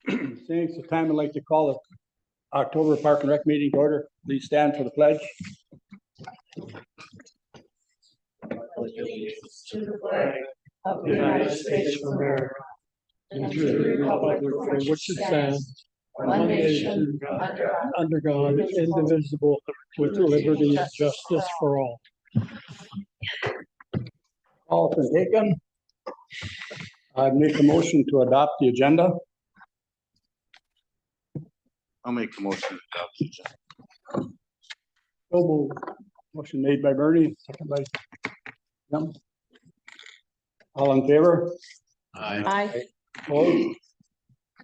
Seeing it's the time, I'd like to call the October Park and Rec meeting to order. Please stand for the pledge. Allegiance to the flag of the United States of America and to the republic for which it stands, one nation, under God, indivisible, with liberty and justice for all. All been taken. I make a motion to adopt the agenda. I'll make the motion to adopt the agenda. So moved. Motion made by Bernie, second by Jim. All in favor? Aye. Opposed?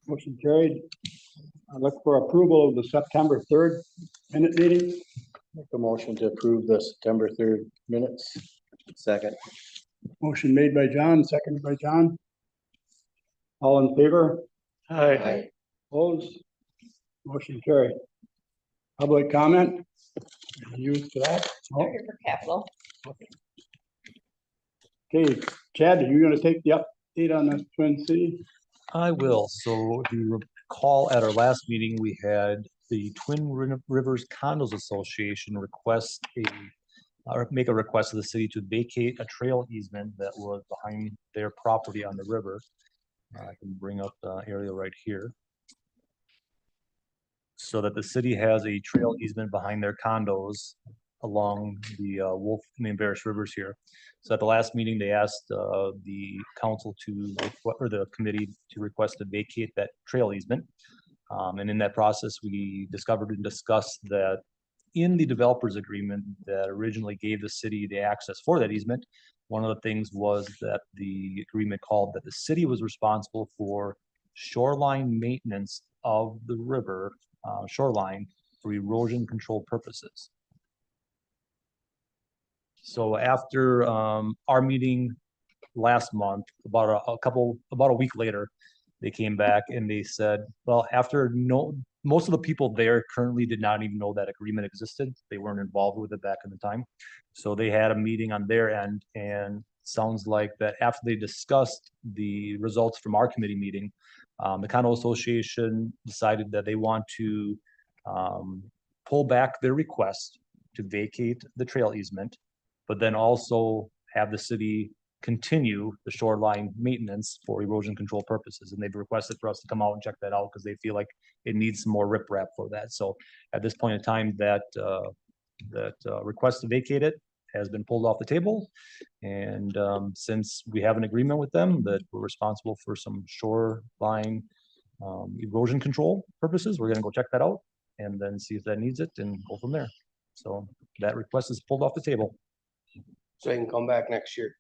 Motion carried. I look for approval of the September 3rd minute meeting. Make a motion to approve the September 3rd minutes. Second. Motion made by John, seconded by John. All in favor? Aye. Opposed? Motion carried. Public comment? Use for that? No? Here for capital. Okay, Chad, are you gonna take the update on the Twin City? I will. So if you recall at our last meeting, we had the Rivers Condos Association request or make a request to the city to vacate a trail easement that was behind their property on the river. I can bring up the area right here. So that the city has a trail easement behind their condos along the Wolf and Embarrassed Rivers here. So at the last meeting, they asked the council or the committee to request to vacate that trail easement. And in that process, we discovered and discussed that in the developer's agreement that originally gave the city the access for that easement, one of the things was that the agreement called that the city was responsible for shoreline maintenance of the river shoreline for erosion control purposes. So after our meeting last month, about a week later, they came back and they said, well, most of the people there currently did not even know that agreement existed. They weren't involved with it back in the time. So they had a meeting on their end, and sounds like that after they discussed the results from our committee meeting, the condo association decided that they want to pull back their request to vacate the trail easement, but then also have the city continue the shoreline maintenance for erosion control purposes. And they've requested for us to come out and check that out because they feel like it needs some more riprap for that. So at this point in time, that request to vacate it has been pulled off the table. And since we have an agreement with them that we're responsible for some shoreline erosion control purposes, we're gonna go check that out and then see if that needs it and go from there. So that request is pulled off the table. So they can come back next year.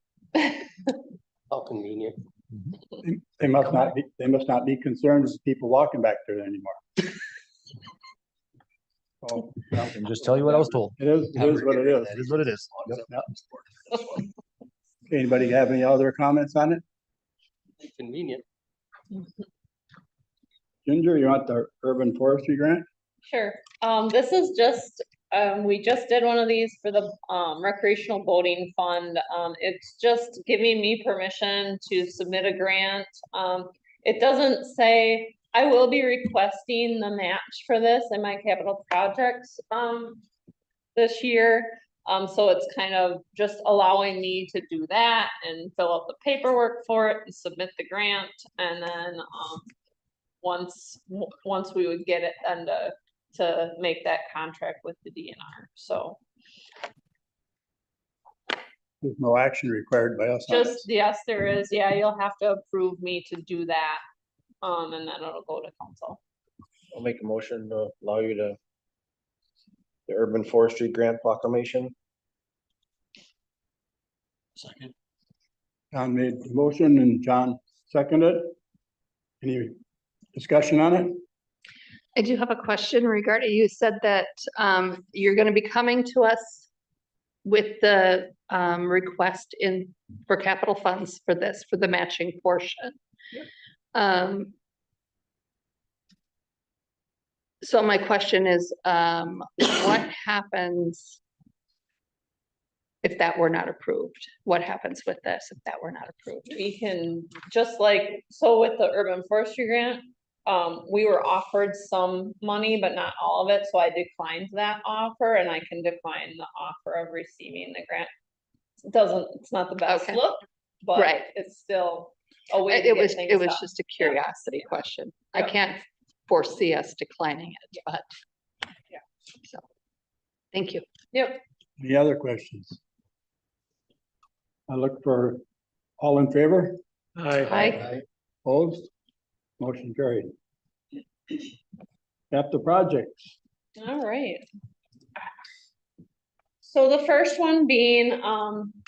How convenient. They must not be concerned with people walking back there anymore. So, I can just tell you what I was told. it is what it is. It is what it is. Yep. Anybody have any other comments on it? Convenient. Ginger, you want the urban forestry grant? Sure. This is just, we just did one of these for the recreational boating fund. It's just giving me permission to submit a grant. It doesn't say, I will be requesting the match for this in my capital projects this year. So it's kind of just allowing me to do that and fill out the paperwork for it and submit the grant. And then once we would get it and to make that contract with the DNR. So There's no action required by us on this. just, yes, there is. Yeah, you'll have to approve me to do that. And then it'll go to council. I'll make a motion to allow you to the urban forestry grant proclamation. Second. John made the motion and John seconded. Any discussion on it? I do have a question regarding, you said that you're gonna be coming to us with the request for capital funds for this, for the matching portion. So my question is, what happens if that were not approved? What happens with this if that were not approved? We can, just like, so with the urban forestry grant, we were offered some money, but not all of it, so I declined that offer, and I can decline the offer of receiving the grant. It's not the best Okay. look, but Right. it's still a way to It get was, things it was done. just a curiosity question. I Yeah. can't foresee us declining it, but. Yeah. So, thank you. Yep, Any other questions? I look for all in favor, Hi. opposed, motion carried. After projects, all right. So the first one being,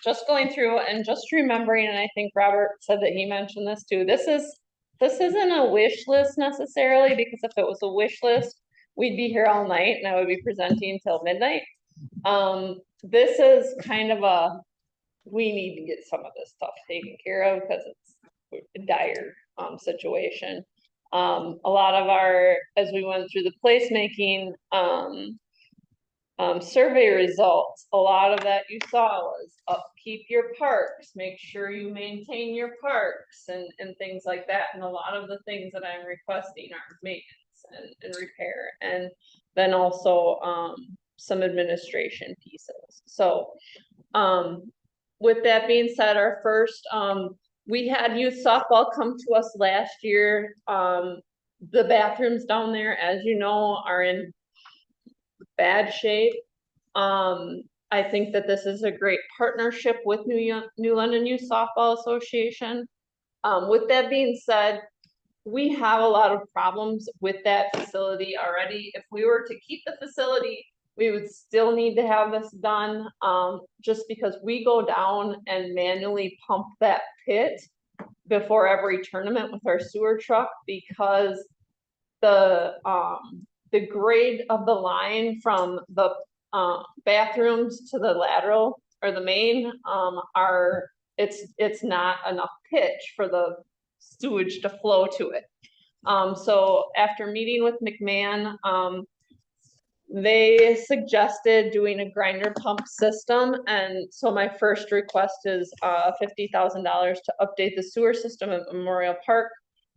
just going through and just remembering, and I think Robert said that he mentioned this too, this isn't a wish list necessarily, because if it was a wish list, we'd be here all night and I would be presenting till midnight. This is kind of we need to get some of this stuff taken care of because it's a dire, situation. A lot of as we went through the placemaking, survey results, a lot of that you saw was upkeep your parks, make sure you maintain your parks and things like that. And a lot of the things that I'm requesting are maintenance and repair, and then also some administration pieces. So with that being said, our first, we had youth softball come to us last year. The bathrooms down there, as you know, are in bad shape. I think that this is a great partnership with New London Youth Softball Association. With that being said, we have a lot of problems with that facility already. If we were to keep the facility, we would still need to have this done, just because we go down and manually pump that pit before every tournament with our sewer truck, because the grade of the line from the bathrooms to the lateral or the main it's not enough pitch for the sewage to flow to it. So after meeting with McMahon, they suggested doing a grinder pump system, and so my first request is $50,000 to update the sewer system at Memorial Park.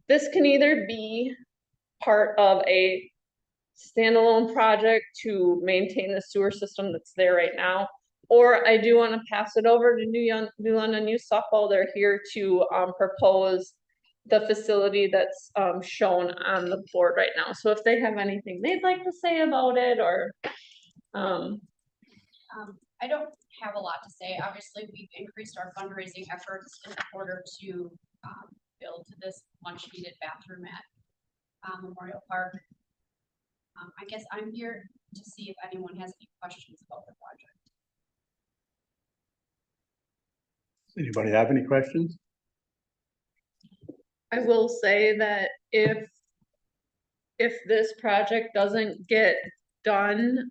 This can either be part of a standalone project to maintain the sewer system that's there right now, or I do want to pass it over to New London Youth Softball. They're here to propose the facility that's shown on the board right now. So if they have anything they'd like to say about it, or I don't have a lot to say. Obviously, we've increased our fundraising efforts in order to build this much needed bathroom at Memorial Park. I guess I'm here to see if anyone has any questions about the project. anybody have any questions? I will say that if this project doesn't get done,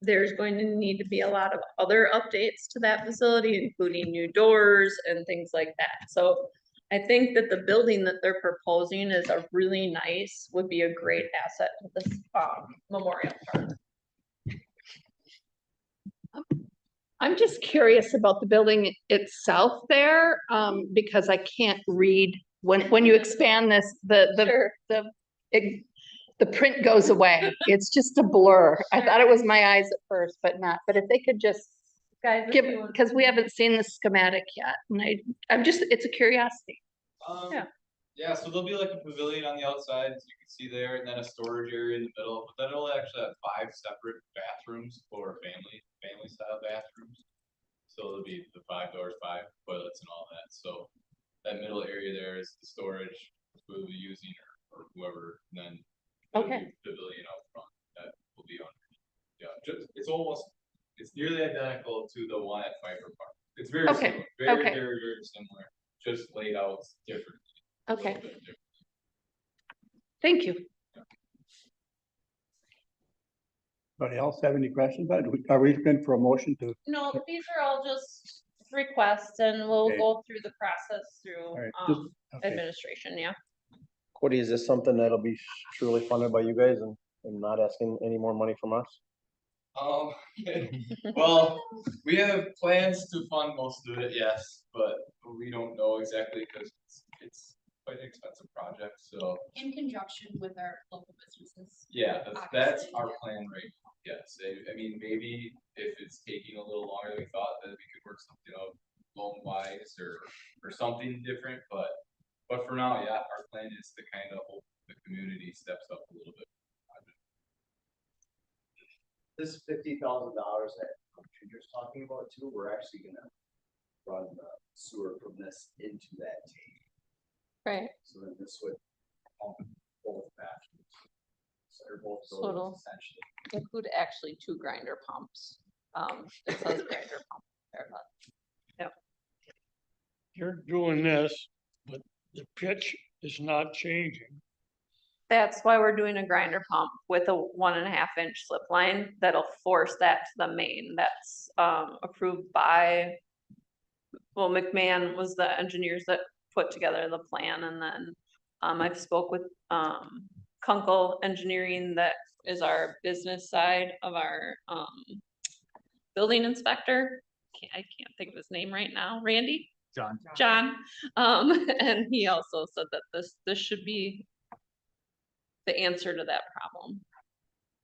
there's going to need to be a lot of other updates to that facility, including new doors and things like that. So I think that the building that they're proposing is a really nice, would be a great asset to this Memorial Park. I'm just curious about the building itself there, because I can't read, when you expand this, Sure. the print goes away. It's just a blur. I thought it was my eyes at first, but not. But if they could just Guys, if give, you want- because we haven't seen the schematic yet, and I'm just, it's a curiosity. Yeah. Yeah, so there'll be like a pavilion on the outside, as you can see there, and then a storage area in the middle, but then it'll actually have 5 separate bathrooms for family style bathrooms. So there'll be the 5 doors, 5 toilets and all that, so that middle area there is the storage we'll be using or whoever, and then there'll be Okay. pavilion out front that will be on. Yeah, it's nearly identical to the one at Pfeiffer Park. It's very Okay, similar, very, okay. very, very similar, just laid out differently. a little Okay, bit different. thank you. Anybody else have any questions? Are we looking for a motion to, No, these are all just requests, and we'll Okay. go through the process through all right, just, okay, administration, yeah. Cody, is this something that'll be truly funded by you guys and not asking any more money from us? Well, we have plans to fund most of it, yes, but we don't know exactly because it's quite an expensive project, so. In conjunction with our local businesses. Yeah, that's Obviously, our yeah. plan right now, yes, I mean, maybe if it's taking a little longer than we thought, then we could work something out loan wise or something different, but for now, yeah, our plan is to kind of hope the community steps up a little bit. This $50,000 that Ginger's talking about too, we're actually gonna run the sewer from this into that tank. Right, So then this would pump both bathrooms. So they're both So it'll- buildings essentially. include actually 2 grinder pumps. It says grinder pump there, but You're doing this, but the pitch is not changing. that's why we're doing a grinder pump with a 1.5-inch slip line that'll force that to the main. That's approved by, well, McMahon was the engineers that put together the plan, and then I've spoke with Kunkel Engineering, that is our business side of our building inspector. I can't think of his name right now. Randy? John. And he also said that this should be the answer to that problem.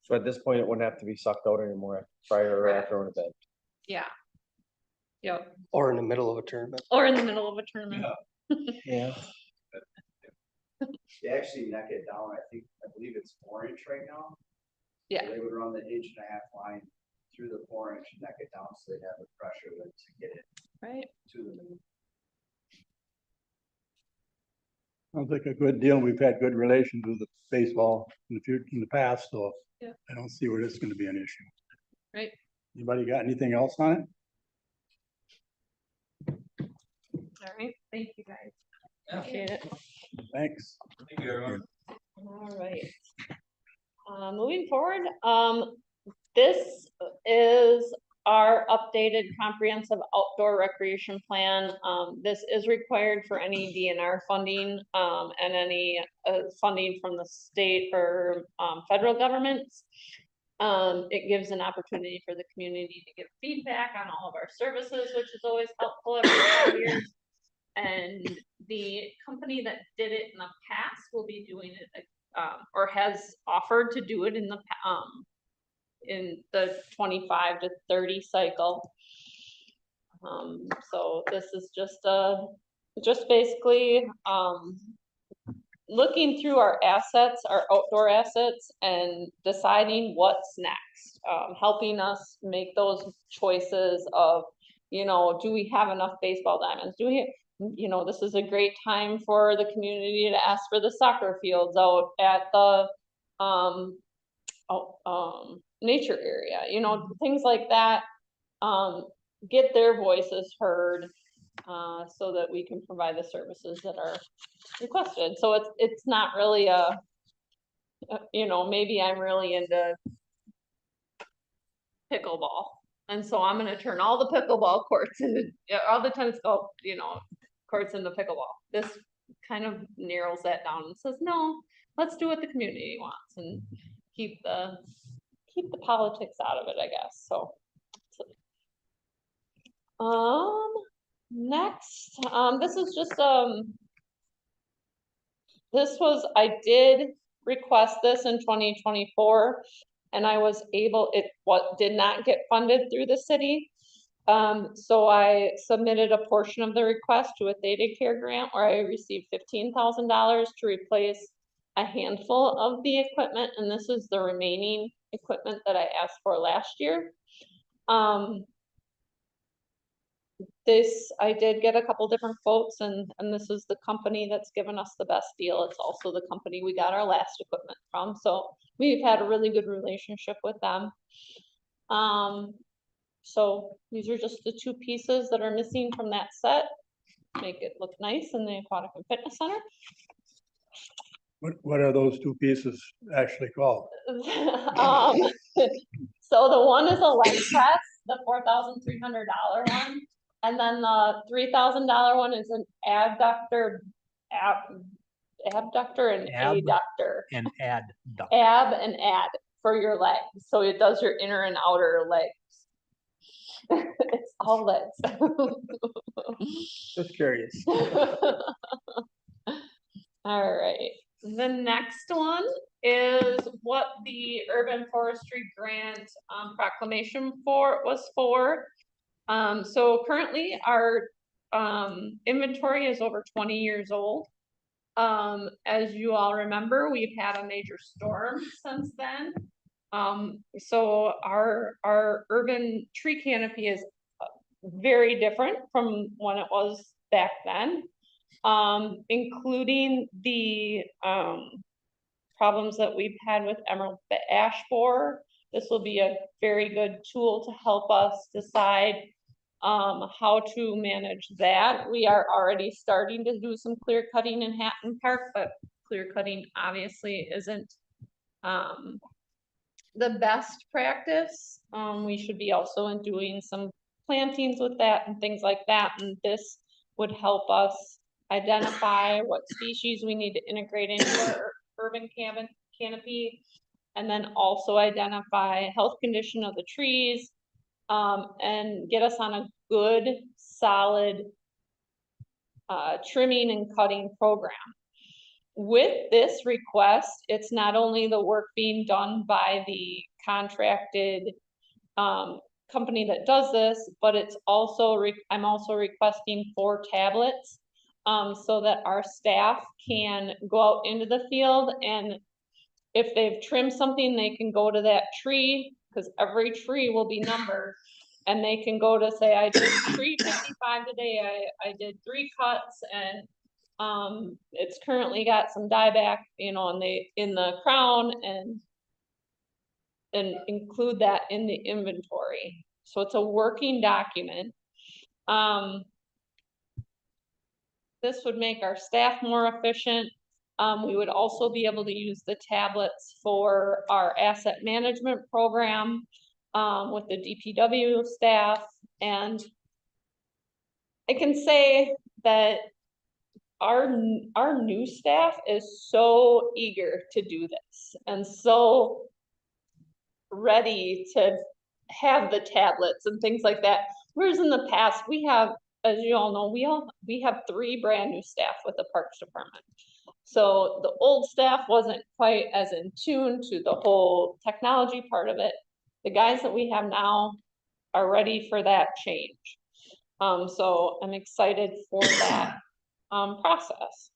So at this point, it wouldn't have to be sucked out anymore prior or after an event. Yeah. Yep, Or in the middle of a tournament. or in the middle of a tournament. Yeah. They actually neck it down, I believe it's 4-inch right now. Yeah. So they would run the 1.5-inch line through the 4-inch, neck it down, so they'd have the pressure then to get it Right, to the main. Sounds like a good deal. We've had good relations with the baseball in the past, so. Yeah. I don't see where this is gonna be an issue. right. Anybody got anything else on it? All right, thank you guys. Appreciate it. Thanks. Thank you, everyone. All right. Moving forward, this is our updated comprehensive outdoor recreation plan. This is required for any DNR funding, and any funding from the state or federal governments. It gives an opportunity for the community to give feedback on all of our services, which is always helpful every 5 years. And the company that did it in the past will be doing it, or has offered to do it in the 25 to 30 cycle. So this is just basically, looking through our assets, our outdoor assets, and deciding what's next. Helping us make those choices of, do we have enough baseball diamonds? This is a great time for the community to ask for the soccer fields out at the nature area, things like that. Get their voices heard, so that we can provide the services that are requested. So it's not really maybe I'm really into pickleball, and so I'm gonna turn all the pickleball courts into, all the tennis golf, courts into pickleball. This kind of narrows that down and says, no, let's do what the community wants and keep the politics out of it, I guess. So next, this is just I did request this in 2024, and I was able, did not get funded through the city. So I submitted a portion of the request to a Theta Care grant where I received $15,000 to replace a handful of the equipment, and this is the remaining equipment that I asked for last year. I did get a couple different quotes, and this is the company that's given us the best deal. It's also the company we got our last equipment from, so we've had a really good relationship with them. So these are just the 2 pieces that are missing from that set. Make it look nice in the Aquatic and Fitness Center. What are those 2 pieces actually called? So the one is a leg press, the $4,300 one. And then the $3,000 one is an abductor and adductor. And add. Ab and add for your legs. So it does your inner and outer legs. It's all legs. Just curious. All right, the next one is what the urban forestry grant proclamation was for. So currently our inventory is over 20 years old. As you all remember, we've had a major storm since then. So our urban tree canopy is very different from when it was back then. Including the problems that we've had with emerald ash borer. This will be a very good tool to help us decide how to manage that. We are already starting to do some clear cutting in Hatton Park, but clear cutting obviously isn't the best practice. We should be also doing some plantings with that and things like that, and this would help us identify what species we need to integrate into our urban canopy, and then also identify health condition of the trees, and get us on a good, solid trimming and cutting program. With this request, it's not only the work being done by the contracted company that does this, but it's also I'm also requesting 4 tablets so that our staff can go out into the field, and if they've trimmed something, they can go to that tree, because every tree will be numbered, and they can go to say, I did tree 55 today, I did 3 cuts, and it's currently got some dieback, you know, in the crown, and include that in the inventory. So it's a working document. This would make our staff more efficient. We would also be able to use the tablets for our asset management program with the DPW staff. And I can say that our new staff is so eager to do this and so ready to have the tablets and things like that. Whereas in the past, we have, as you all know, we have 3 brand new staff with the Parks Department. So the old staff wasn't quite as in tune to the whole technology part of it. The guys that we have now are ready for that change. So I'm excited for that process.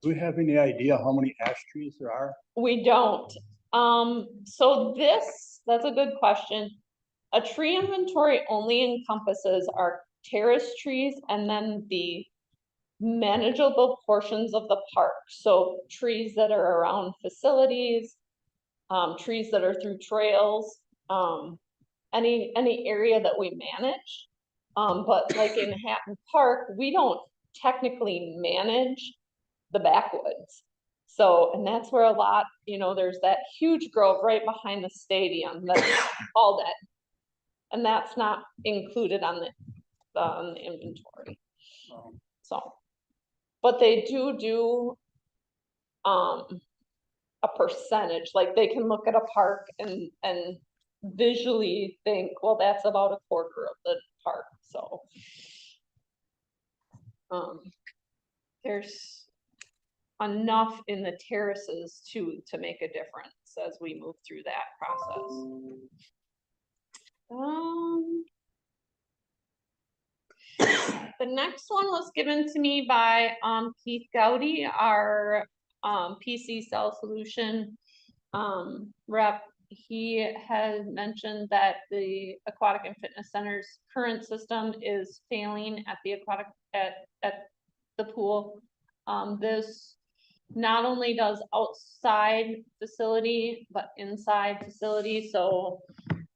Do we have any idea how many ash trees there are? We don't. So that's a good question. A tree inventory only encompasses our terrace trees and then the manageable portions of the park. So trees that are around facilities, trees that are through trails, any area that we manage. But like in Hatton Park, we don't technically manage the backwoods. So, and that's where a lot, you know, there's that huge grove right behind the stadium that's all dead. And that's not included on the inventory. So, but they do a percentage, like they can look at a park and visually think, well, that's about 1/4 of the park. So there's enough in the terraces to make a difference as we move through that process. The next one was given to me by Keith Gowdy, our PC Cell Solution rep. He has mentioned that the Aquatic and Fitness Center's current system is failing at the the pool. This not only does outside facility, but inside facility. So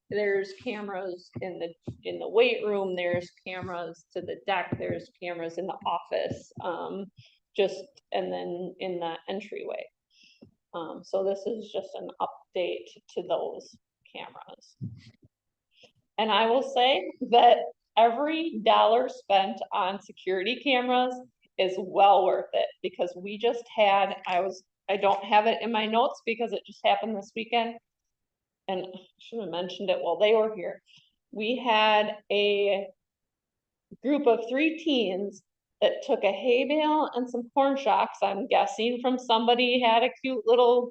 there's cameras in the weight room, there's cameras to the deck, there's cameras in the office, and then in the entryway. So this is just an update to those cameras. And I will say that every dollar spent on security cameras is well worth it, because we just had, I don't have it in my notes because it just happened this weekend, and I should have mentioned it while they were here. We had a group of 3 teens that took a hay bale and some corn shocks, I'm guessing from somebody had a cute little,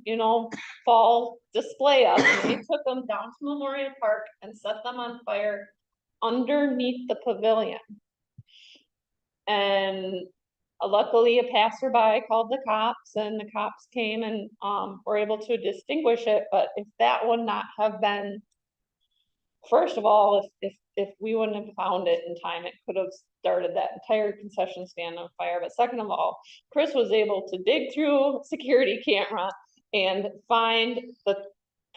fall display of, and they took them down to Memorial Park and set them on fire underneath the pavilion. And luckily a passerby called the cops and the cops came and, were able to distinguish it, but if that would not have been, first of all, if we wouldn't have found it in time, it could have started that entire concession stand on fire. But second of all, Chris was able to dig through security camera and find the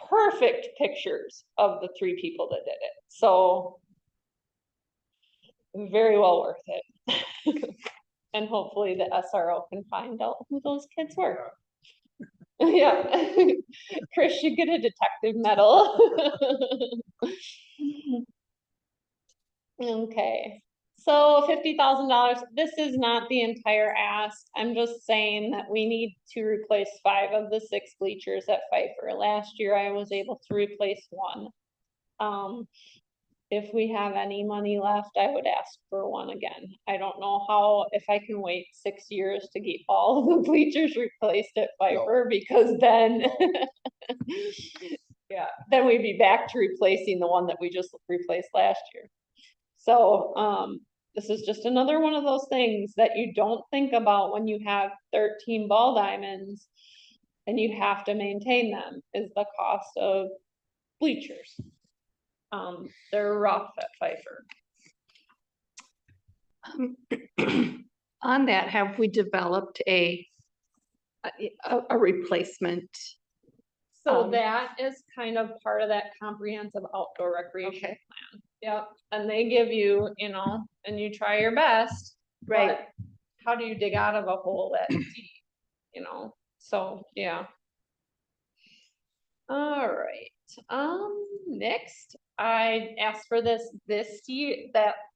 perfect pictures of the 3 people that did it. So very well worth it. And hopefully the SRO can find out who those kids were. Yeah, Chris should get a detective medal. Okay, so $50,000, this is not the entire ask. I'm just saying that we need to replace 5 of the 6 bleachers at Pfeiffer. Last year I was able to replace 1. If we have any money left, I would ask for 1 again. I don't know if I can wait 6 years to get all the bleachers replaced at Pfeiffer, because then, yeah, then we'd be back to replacing the one that we just replaced last year. So, this is just another one of those things that you don't think about when you have 13 ball diamonds and you have to maintain them, is the cost of bleachers. They're rough at Pfeiffer. On that, have we developed a replacement? So that is kind of part of that comprehensive outdoor recreation Okay. plan. Yep, and they give you, and you try your best. Right. but How do you dig out of a hole that deep, so, yeah. All right, next, I asked for this year,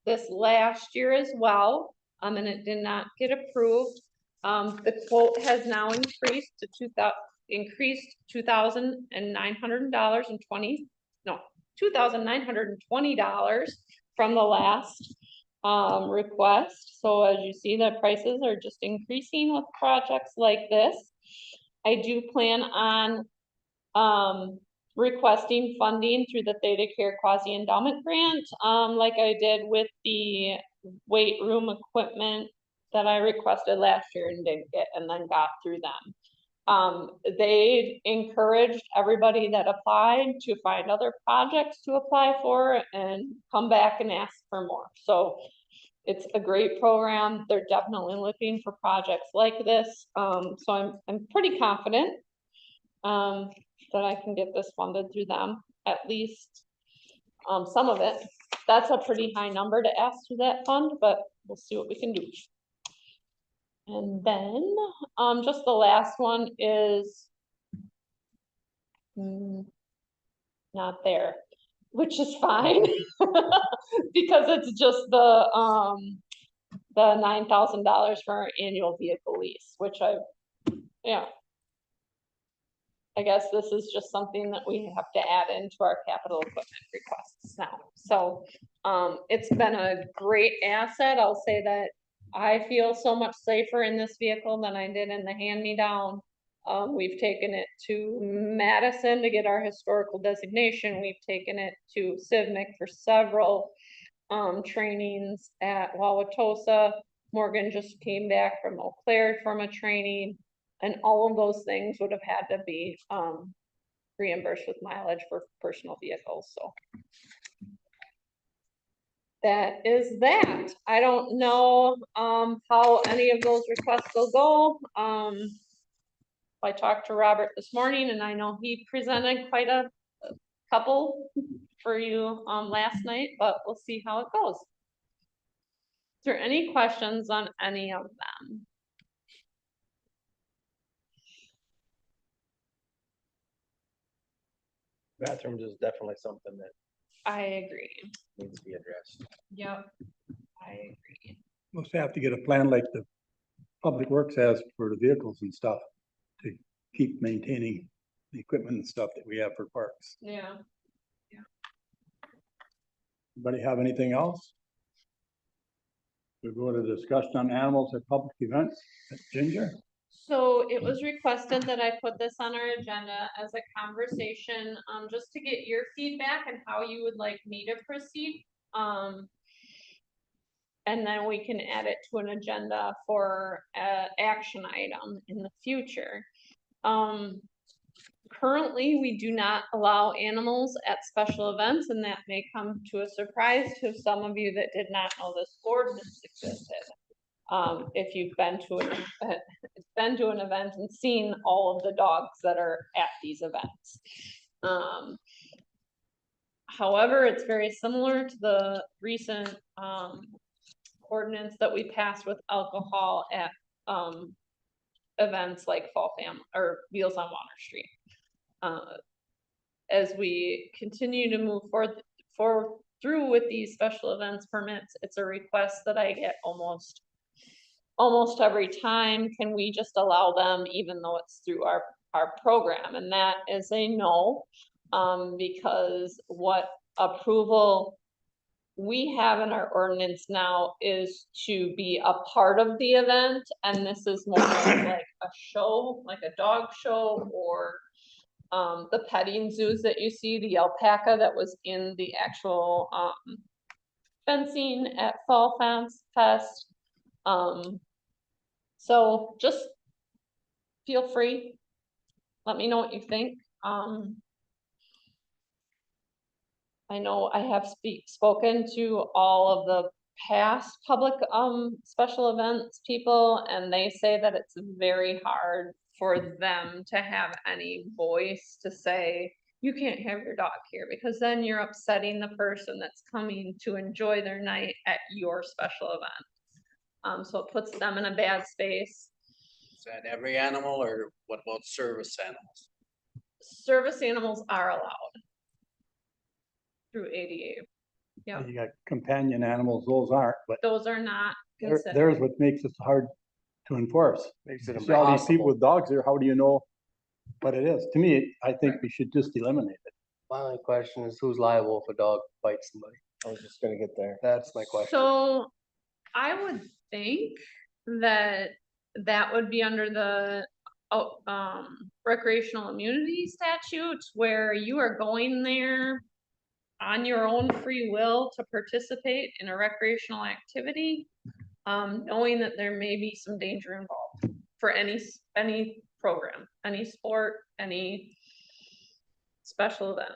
this last year as well, and it did not get approved. The quote has now increased to $2,920 from the last request. So as you see, the prices are just increasing with projects like this. I do plan on requesting funding through the Theta Care Quasi Endowment Grant, like I did with the weight room equipment that I requested last year and didn't get, and then got through them. They encouraged everybody that applied to find other projects to apply for and come back and ask for more. So it's a great program. They're definitely looking for projects like this. So I'm pretty confident that I can get this funded through them, at least some of it. That's a pretty high number to ask through that fund, but we'll see what we can do. And then, just the last one is not there, which is fine, because it's just the $9,000 for our annual vehicle lease, which I guess this is just something that we have to add into our capital equipment requests now. So, it's been a great asset. I'll say that I feel so much safer in this vehicle than I did in the hand-me-down. We've taken it to Madison to get our historical designation. We've taken it to CIVMIC for several trainings at Wauwatosa. Morgan just came back from Eau Claire from a training, and all of those things would have had to be reimbursed with mileage for personal vehicles. So that is that. I don't know how any of those requests will go. I talked to Robert this morning, and I know he presented quite a couple for you last night, but we'll see how it goes. Is there any questions on any of them? Bathrooms is definitely something that I agree. needs to be addressed. Yep, I agree. Must have to get a plan like the Public Works has for the vehicles and stuff to keep maintaining the equipment and stuff that we have for parks. Yeah. Anybody have anything else? We go to discussion on animals at public events. Ginger? So it was requested that I put this on our agenda as a conversation, just to get your feedback and how you would like me to proceed. And then we can add it to an agenda for a action item in the future. Currently, we do not allow animals at special events, and that may come to a surprise to some of you that did not know this ordinance existed. If you've been to an event and seen all of the dogs that are at these events. However, it's very similar to the recent ordinance that we passed with alcohol at events like Fall Family or Wheels on Water Street. As we continue to move through with these special events permits, it's a request that I get almost every time. Can we just allow them even though it's through our program? And that is a no, because what approval we have in our ordinance now is to be a part of the event, and this is more like a show, like a dog show, or the petting zoos that you see, the alpaca that was in the actual fencing at Fall Fest. So just feel free. Let me know what you think. I know I have spoken to all of the past public special events people, and they say that it's very hard for them to have any voice to say, you can't have your dog here, because then you're upsetting the person that's coming to enjoy their night at your special event. So it puts them in a bad space. Is that every animal or what about service animals? Service animals are allowed through ADA. Yeah, You got companion animals, those aren't, but those are not there's considered. what makes it hard to enforce. Makes it You see all these people impossible. with dogs there, how do you know what it is? To me, I think we should just eliminate it. My only question is who's liable if a dog bites somebody? I was just gonna get there. That's my question. So I would think that that would be under the recreational immunity statute, where you are going there on your own free will to participate in a recreational activity, knowing that there may be some danger involved for any program, any sport, any special event.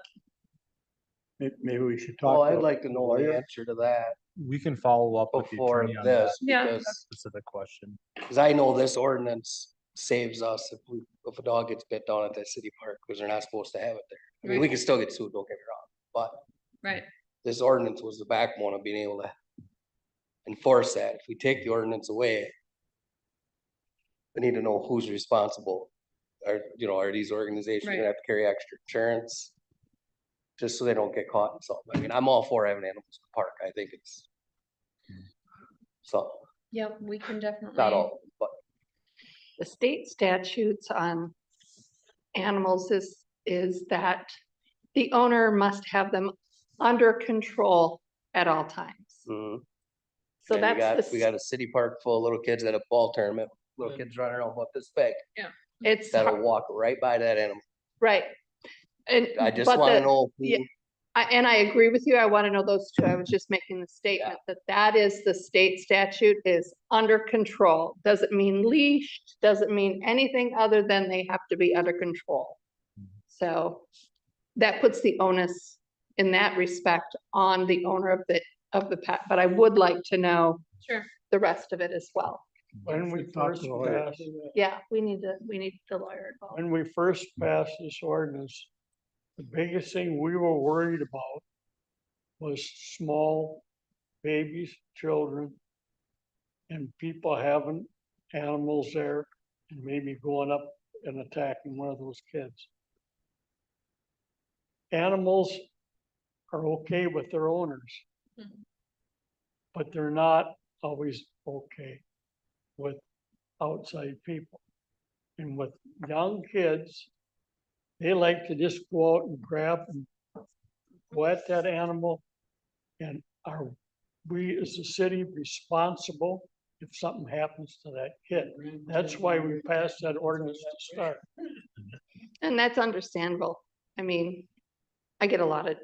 Maybe we should talk. Well, I'd to like to know the lawyer. answer to that We can follow up with the before attorney on this, that Yeah. because, specific question. because I know this ordinance saves us if a dog gets bit down at that city park, because they're not supposed to have it there. I mean, we can still get sued, don't get me wrong, but Right. this ordinance was the backbone of being able to enforce that. If we take the ordinance away, we need to know who's responsible. Are these organizations Right. gonna have to carry extra insurance? Just so they don't get caught in something. I mean, I'm all for having animals in the park. I think it's so, Yep, we can definitely. not all, but The state statutes on animals is that the owner must have them under control at all times. mhm. So And that's we got a city park full of little kids at a ball tournament, little kids running around about this big, it's that'll walk right by that animal. right. And I just but wanna the- know yeah. who, and I agree with you. I want to know those two. I was just making the statement that that is the state statute is under control. Doesn't mean leashed, doesn't mean anything other than they have to be under control. So that puts the onus in that respect on the owner of the pet, but I would like to know Sure. the rest of it as well. When we Should talk to first the lawyer. passed, Yeah, we need the lawyer involved. when we first passed this ordinance, the biggest thing we were worried about was small babies, children, and people having animals there and maybe going up and attacking one of those kids. Animals are okay with their owners, Mhm. but they're not always okay with outside people. And with young kids, they like to just go out and grab and go at that animal and are we as a city responsible if something happens to that kid. That's why we passed that ordinance to start. And that's understandable. I mean, I get a lot of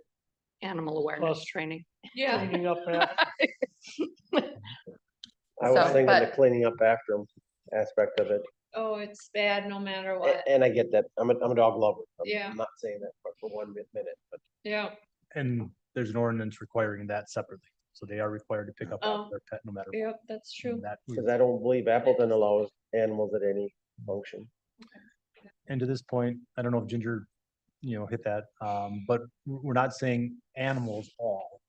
animal awareness Plus- training. Yeah. Cleaning up after. I was So, thinking the but- cleaning up after them aspect of it. Oh, it's bad no matter A- what. And I get that. I'm a dog lover. Yeah. I'm not saying that for one minute, but Yeah. And there's an ordinance requiring that separately. So they are required to pick up Oh. their pet no matter what. Yep, that's true. And that because I don't believe Appleton allows animals at any function. And to this point, I don't know if Ginger, hit that, but we're not saying animals all.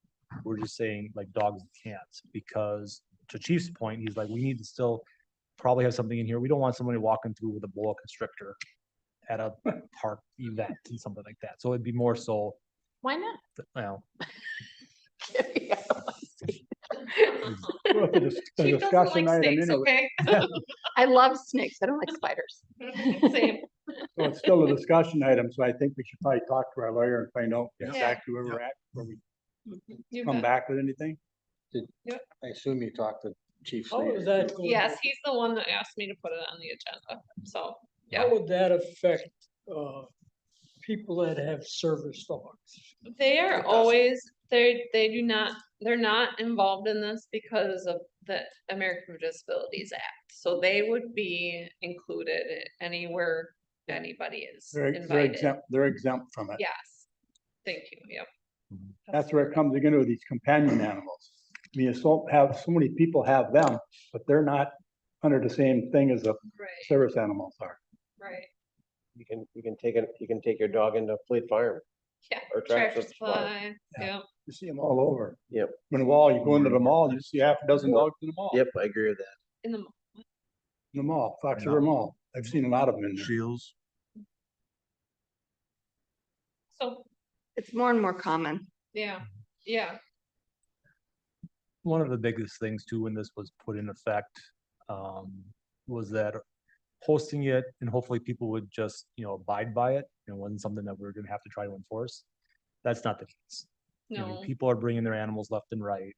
We're just saying like dogs and cats, because to Chief's point, he's like, we need to still probably have something in here. We don't want somebody walking through with a boa constrictor at a park event and something like that. So it'd be more so, Why not? well, Well, if it's a Chief doesn't discussion like item snakes, anyway. okay? I love snakes. I don't like spiders. Same. So it's still a discussion item, so I think we should probably talk to our lawyer and find out Yeah. exactly where we're at, before we You come bet. back with anything. I assume you talked to Chief How Slater. is that? going Yes, to- he's the one that asked me to put it on the agenda, so, yeah. How would that affect, people that have service dogs? They are always, they do not, they're not involved in this because of the American with Disabilities Act. So they would be included anywhere anybody is They're invited. exempt from it. Yes, thank you, yep. That's where it comes again with these companion animals. I mean, so many people have them, but they're not under the same thing as the Right, service animals are. right, You can take your dog into Fleet Farm. yeah. Or Tractor Tractor Supply. Supply, Yeah. yeah. You see them all over. Yep. When the mall, you go into the mall, you see half a dozen dogs in the mall. Yep, I agree with that. In the, In the mall, Fox River Mall. I've seen a lot of them in there. Shields. so, It's more and more common. yeah, yeah, One of the biggest things too, when this was put in effect, was that hosting it and hopefully people would just, abide by it. It wasn't something that we're gonna have to try to enforce. That's not the case. I mean, no, people are bringing their animals left and right.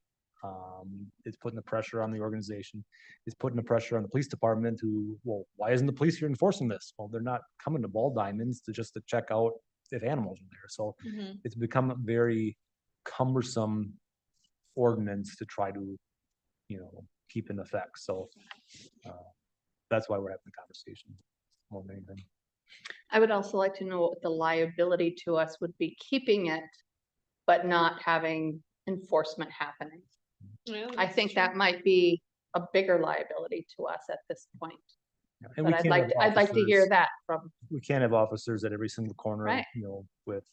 It's putting the pressure on the organization. It's putting the pressure on the police department who, well, why isn't the police here enforcing this? Well, they're not coming to Ball Diamonds to check out if animals are there. So mhm, it's become a very cumbersome ordinance to try to, keep in effect. So that's why we're having the conversation more than anything. I would also like to know what the liability to us would be keeping it, but not having enforcement happening. yeah, I that's think true. that might be a bigger liability to us at this point. And we But can't have I'd like to hear officers- that from, We can't have officers at every single corner, Right. with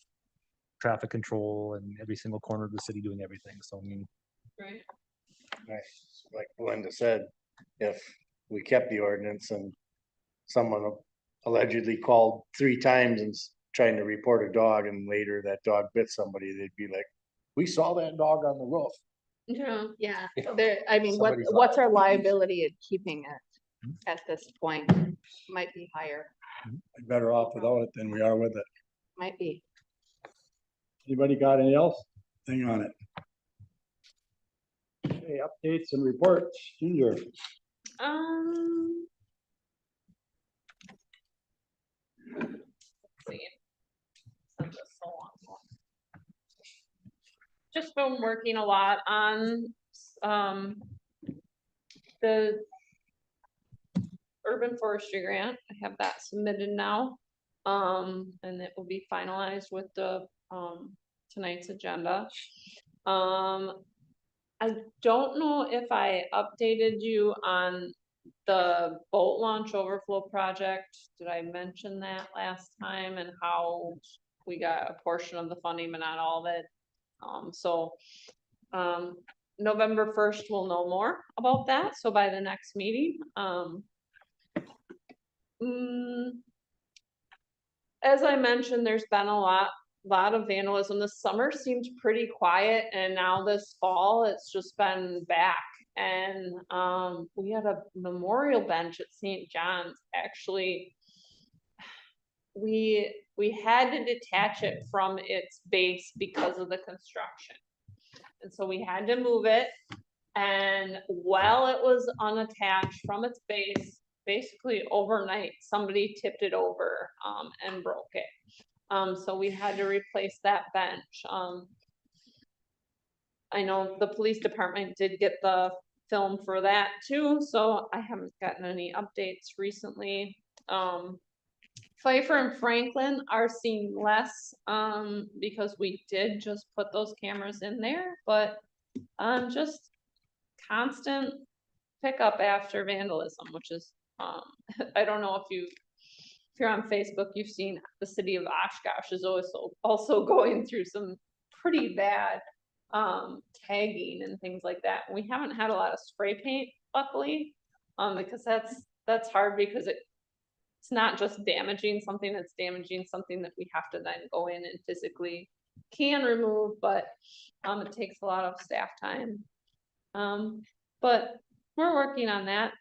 traffic control and every single corner of the city doing everything. So I mean, Right, Right, like Belinda said, if we kept the ordinance and someone allegedly called 3 times and trying to report a dog and later that dog bit somebody, they'd be like, we saw that dog on the roof. yeah, yeah, Yeah. there, I mean, Somebody saw what's our liability in keeping it Mhm. at this point? Might be higher, We're better off without it than we are with it. might be. Anybody got any else? Thing on it? Okay, updates and reports. Ginger. um. let's see. Sent this so long. Just been working a lot on, the urban forestry grant. I have that submitted now. And it will be finalized with the, tonight's agenda. I don't know if I updated you on the boat launch overflow project. Did I mention that last time and how we got a portion of the funding, but not all of it? November 1st, we'll know more about that. So by the next meeting, as I mentioned, there's been a lot of vandalism. This summer seemed pretty quiet, and now this fall, it's just been back. And we had a memorial bench at St. John's. Actually, we had to detach it from its base because of the construction. and so we had to move it. And while it was unattached from its base, basically overnight, somebody tipped it over, and broke it. So we had to replace that bench. I know the police department did get the film for that too, so I haven't gotten any updates recently. Pfeiffer and Franklin are seeing less, because we did just put those cameras in there, but, just constant pickup after vandalism, which is, I don't know if you're on Facebook, you've seen the city of Oshkosh is also going through some pretty bad tagging and things like that. We haven't had a lot of spray paint, luckily, because that's hard because it's not just damaging something, it's damaging something that we have to then go in and physically can remove, but it takes a lot of staff time. But we're working on that.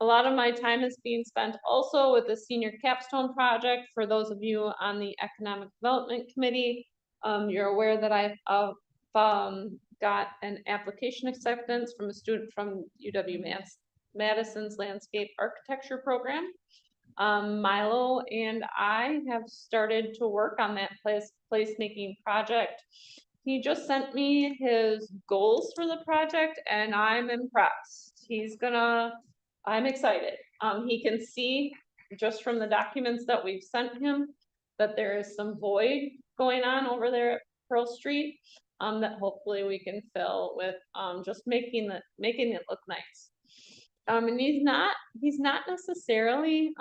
A lot of my time is being spent also with the senior capstone project. For those of you on the economic development committee, you're aware that I've got an application acceptance from a student from UW-Madison's landscape architecture program. Milo and I have started to work on that placemaking project. He just sent me his goals for the project and I'm impressed. I'm excited. He can see just from the documents that we've sent him that there is some void going on over there at Pearl Street, that hopefully we can fill with, just making it look nice. And he's not necessarily,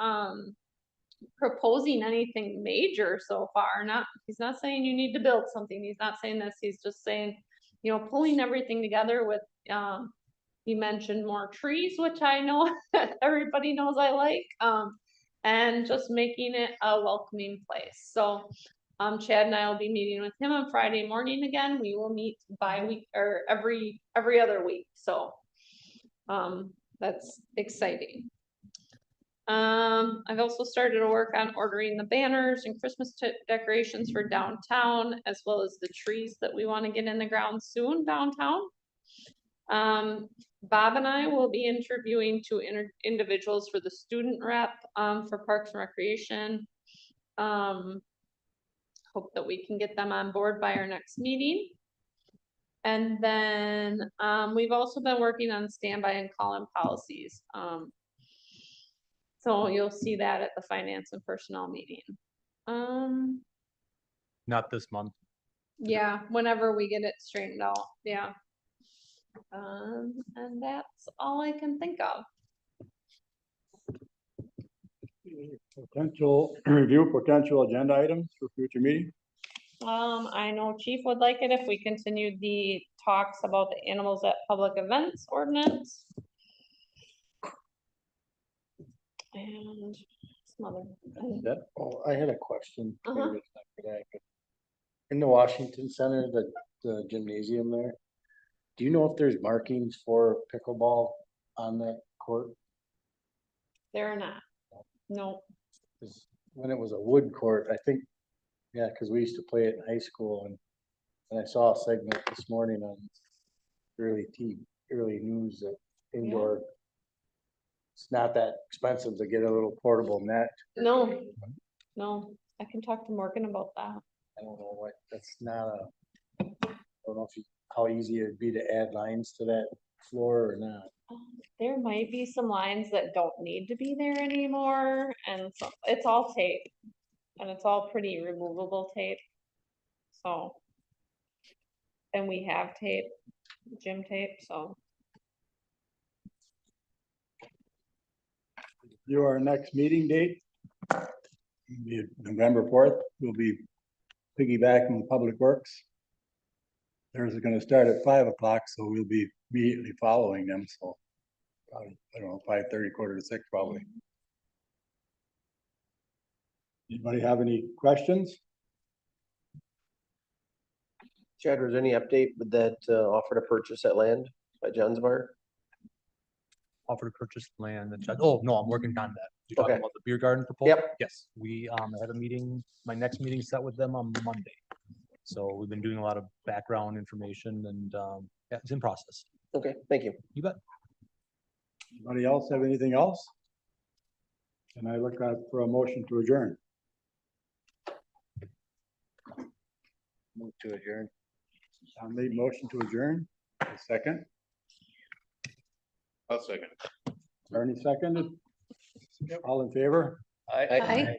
proposing anything major so far. He's not saying you need to build something. He's not saying this. He's just saying, pulling everything together with, he mentioned more trees, which I know everybody knows I like, and just making it a welcoming place. So, Chad and I will be meeting with him on Friday morning again. We will meet bi-week or every other week. So, that's exciting. I've also started to work on ordering the banners and Christmas decorations for downtown, as well as the trees that we want to get in the ground soon downtown. Bob and I will be interviewing two individuals for the student rep, for Parks and Recreation. Hope that we can get them on board by our next meeting. And then, we've also been working on standby and call-in policies. So you'll see that at the finance and personnel meeting. Not this month. Yeah, whenever we get it straightened out, yeah. And that's all I can think of. Review potential agenda items for future meeting. I know Chief would like it if we continued the talks about the animals at public events ordinance. And some other. Oh, I had a question. Maybe Uh-huh. it's not for that, but in the Washington Center, the gymnasium there, do you know if there's markings for pickleball on that court? They're not. No. 'Cause when it was a wood court, I think, yeah, cause we used to play it in high school and I saw a segment this morning on early news that indoor. It's not that expensive to get a little portable net. No. No. I can talk to Morgan about that. I don't know what, that's not I don't know how easy it'd be to add lines to that floor or not. There might be some lines that don't need to be there anymore, and so it's all tape. And it's all pretty removable tape. So. And we have tape, gym tape, so. Your next meeting date, be November 4th, we'll be piggybacking Public Works. Theirs is gonna start at 5 o'clock, so we'll be immediately following them, so. Probably, I don't know, 5:30, 5:45 probably. Anybody have any questions? Chad, was there any update with that offer to purchase that land by Johnsbar? Offer to purchase land. Oh, no, I'm working on that. You're talking Okay. about the beer garden proposal? Yep. Yes, we, I had a meeting, my next meeting set with them on Monday. So we've been doing a lot of background information and, yeah, it's in process. Okay, thank you. You bet. Anybody else have anything else? And I look out for a motion to adjourn. Move to adjourn. I made motion to adjourn. A second. I'll second. Ernie seconded. All in favor? Aye.